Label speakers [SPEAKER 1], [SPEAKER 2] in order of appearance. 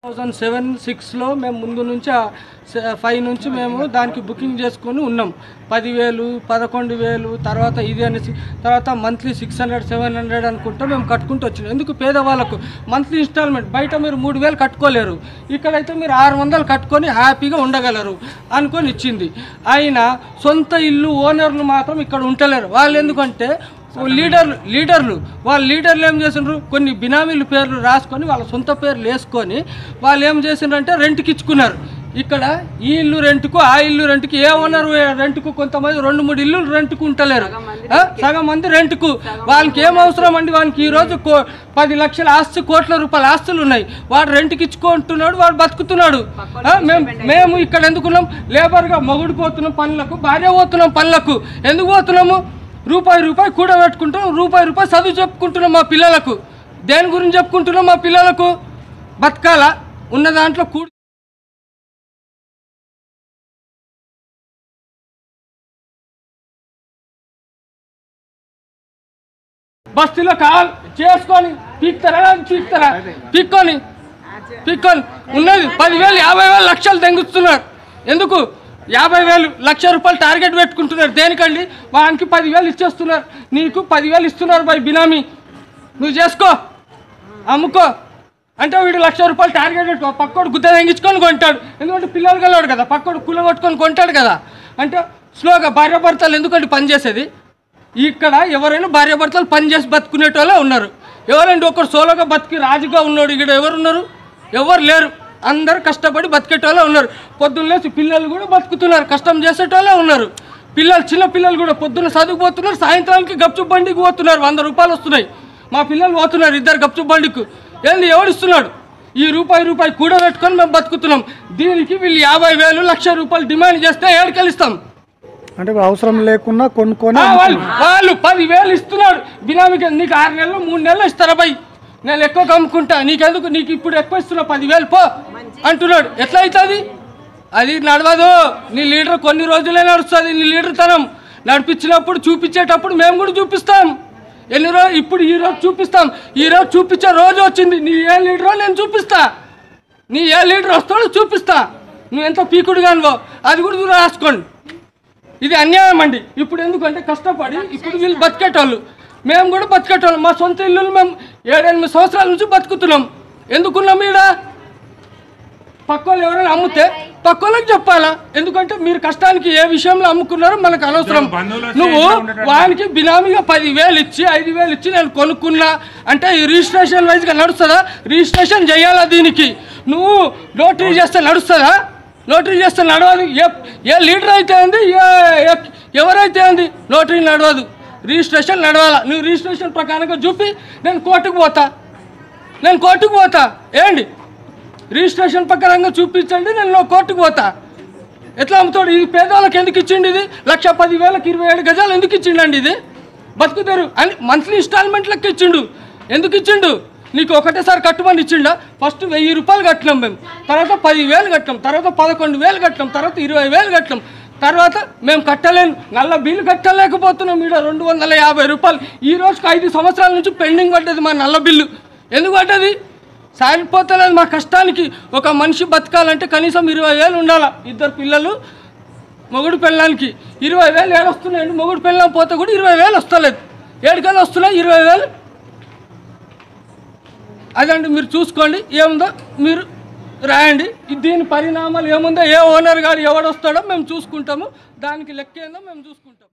[SPEAKER 1] 2007-6లో మేము ముందు నుంచి 5 నుంచి మేము దానికి బుకింగ్ చేసుకొని ఉన్నాం. 10,000, 11,000 తర్వాత ఇది అనేసి తర్వాత మంత్లీ 600-700 అనుకుంటా మేము కట్టుకుంటూ వచ్చినాం. ఎందుకు పేదవాళ్ళకు మంత్లీ ఇన్స్టాల్మెంట్ బయట మీరు 3,000 కట్టుకోలేరు, ఇక్కడైతే మీరు 600 కట్టుకొని హ్యాపీగా ఉండగలరు అనుకొని ఇచ్చింది. అయినా సొంత ఇల్లు ఓనర్లు మాత్రం ఇక్కడ ఉండలేరు. వాళ్ళు ఎందుకంటే లీడర్లు ఏం చేసిండ్రు, కొన్ని బినామీలు పేర్లు రాసుకొని వాళ్ళ సొంత పేర్లు వేసుకొని వాళ్ళు ఏం చేసిండ్రంటే రెంట్కి ఇచ్చుకున్నారు. ఇక్కడ ఈ ఇల్లు రెంట్కు ఆ ఇల్లు రెంట్కి ఏ ఓనర్ రెంట్కు కొంతమంది 2-3 ఇల్లు రెంట్కు ఉంటలేరు, సగం మంది రెంట్కు. వాళ్ళకి ఏం అవసరం అండి, వాళ్ళకి ఈరోజు 10 లక్షల ఆస్తి, కోట్ల రూపాయల ఆస్తులు ఉన్నాయి, వాడు రెంట్కి ఇచ్చుకుంటున్నాడు, వాడు బతుకుతున్నాడు. మేము ఇక్కడ ఎందుకున్నాం, లేబర్గా మొగుడు పోతున్నాం పనులకు, భార్య పోతున్నాం పనులకు. ఎందుకు పోతున్నాము, రూపాయి కూడబెట్టుకుంటాం, రూపాయి చదువు చెప్పుకుంటున్నాం మా పిల్లలకు. దేని గురించి చెప్పుకుంటున్నాం, మా పిల్లలకు బతకాల ఉన్న దాంట్లో బస్తీలో కాల్ చేసుకొని పీక్కొని ఉన్నది 10,000, 50,000, లక్షలు తెంగుతున్నారు. ఎందుకు 50,000, 1,00,000 రూపాయలు టార్గెట్ పెట్టుకుంటున్నారు. దేనికండి, వానికి 10,000 ఇచ్చేస్తున్నారు, నీకు 10,000 ఇస్తున్నారు బై బినామీ, నువ్వు చేసుకో అమ్ముకో అంటే వీడు 1,00,000 రూపాయలు టార్గెట్ పెట్టుకో, పక్కోడు గుద్ద తెంగించుకొని కొంటాడు. ఎందుకంటే పిల్లలు కలవాడు కదా, పక్కోడు కుల కొట్టుకొని కొంటాడు కదా. అంటే స్లోగా భార్యాభర్తలు ఎందుకంటే పనిచేసేది, ఇక్కడ ఎవరైనా భార్యాభర్తలు పనిచేసి బతుకునేటోళ్ళే ఉన్నారు. ఎవరండి ఒకరు సోలోగా బతికి రాజుగా ఉన్నాడు ఇక్కడ ఎవరున్నారు, ఎవరు లేరు. అందరు కష్టపడి బతికేటోళ్ళే ఉన్నారు. పొద్దున్నేసి పిల్లలు కూడా బతుకుతున్నారు, కష్టం చేసేటోళ్ళే ఉన్నారు. చిన్న పిల్లలు కూడా పొద్దున్న చదువుకుపోతున్నారు, సాయంత్రానికి గప్చుప్ బండికి పోతున్నారు. 100 రూపాయలు వస్తున్నాయి, మా పిల్లలు పోతున్నారు 2 గప్చుప్ బండికి. ఏంది ఎవడిస్తున్నాడు, ఈ రూపాయి కూడబెట్టుకొని మేము బతుకుతున్నాం. దీనికి వీళ్ళు 50,000, 1,00,000 రూపాయలు డిమాండ్ చేస్తే ఏడుకెళ్ళిస్తాం.
[SPEAKER 2] అంటే అవసరం లేకున్నా కొనుక్కొని
[SPEAKER 1] వాళ్ళు 10,000 ఇస్తున్నాడు బినామీకి. నీకు 6 నెలలు 3 నెలలు ఇస్తారా బై, నేను ఎక్కువ కమ్ముకుంటా, నీకెందుకు, నీకు ఇప్పుడు ఎక్కువ ఇస్తున్నా 10,000 పో అంటున్నాడు. ఎట్లా అవుతుంది, అది నడవదు. నీ లీడర్ కొన్ని రోజులే నడుస్తుంది. నీ లీడర్ తనం నడిపించినప్పుడు చూపించేటప్పుడు మేము కూడా చూపిస్తాం. ఎన్ని రోజు ఇప్పుడు ఈరోజు చూపిస్తాం, ఈరోజు చూపించే రోజు వచ్చింది. నీ ఏ లీడరో నేను చూపిస్తా, నీ ఏ లీడర్ వస్తాడో చూపిస్తా. నువ్వు ఎంత పీకుడు కానివో అది కూడా రాసుకోండి. ఇది అన్యాయం అండి. ఇప్పుడు ఎందుకంటే కష్టపడి ఇప్పుడు వీళ్ళు బతికేటోళ్ళు, మేము కూడా బతికేటోళ్ళం. మా సొంత ఇల్లులు మేము 7-8 సంవత్సరాల నుంచి బతుకుతున్నాం. ఎందుకున్నాం ఈడ, పక్కోళ్ళు ఎవరైనా అమ్మితే పక్కోళ్ళకి చెప్పాలా. ఎందుకంటే మీరు కష్టానికి ఏ విషయంలో అమ్ముకున్నారో మనకు అనవసరం. నువ్వు వానికి బినామీగా 10,000 ఇచ్చి 5,000 ఇచ్చి నేను కొనుక్కున్నా అంటే ఈ రిజిస్ట్రేషన్ వైజ్గా నడుస్తుందా, రిజిస్ట్రేషన్ చేయాలా. దీనికి నువ్వు నోటరీ చేస్తే నడుస్తుందా, నోటరీ చేస్తే నడవదు. ఏ లీడర్ అయితే ఉంది, ఎవరైతే ఉంది, నోటరీ నడవదు, రిజిస్ట్రేషన్ నడవాలా. నువ్వు రిజిస్ట్రేషన్ ప్రకారంగా చూపి నేను కోర్టుకు పోతా. ఏంటి రిజిస్ట్రేషన్ ప్రకారంగా చూపించండి, నేను కోర్టుకు పోతా. ఎట్లా అమ్ముతాడు, ఇది పేదవాళ్ళకి ఎందుకు ఇచ్చిండు, ఇది 1,10,000కి 27 గజాలు ఎందుకు ఇచ్చిండండి, ఇది బతుకుతారు అని మంత్లీ ఇన్స్టాల్మెంట్లకి ఇచ్చిండు. ఎందుకు ఇచ్చిండు, నీకు ఒకటేసారి కట్టమని ఇచ్చిండా. ఫస్ట్ 1,000 రూపాయలు కట్టినాం మేము, తర్వాత 10,000 కట్టాం, తర్వాత 11,000 కట్టాం, తర్వాత 20,000 కట్టాం. తర్వాత మేము కట్టలేను, నల్ల బిల్లు కట్టలేకపోతున్నాం. ఈడ 250 రూపాయలు ఈ రోజుకి 5 సంవత్సరాల నుంచి పెండింగ్ పడ్డది మా నల్ల బిల్లు. ఎందుకు పడ్డది, సాగిపోతలేదు మా కష్టానికి. ఒక మనిషి బతకాలంటే కనీసం 20,000 ఉండాలి. 2 పిల్లలు మొగుడు పెళ్ళానికి 20,000 ఏడొస్తున్నాయండి. మొగుడు పెళ్ళాం పోతే కూడా 20,000 వస్తలేదు. ఏడుకలు వస్తున్నాయి 20,000. అదండి, మీరు చూసుకోండి, ఏముందో మీరు రాయండి. దీని పరిణామాలు ఏముందో, ఏ ఓనర్ గారు ఎవడొస్తాడో మేము చూసుకుంటాము, దానికి లెక్క ఏందో మేము చూసుకుంటాము.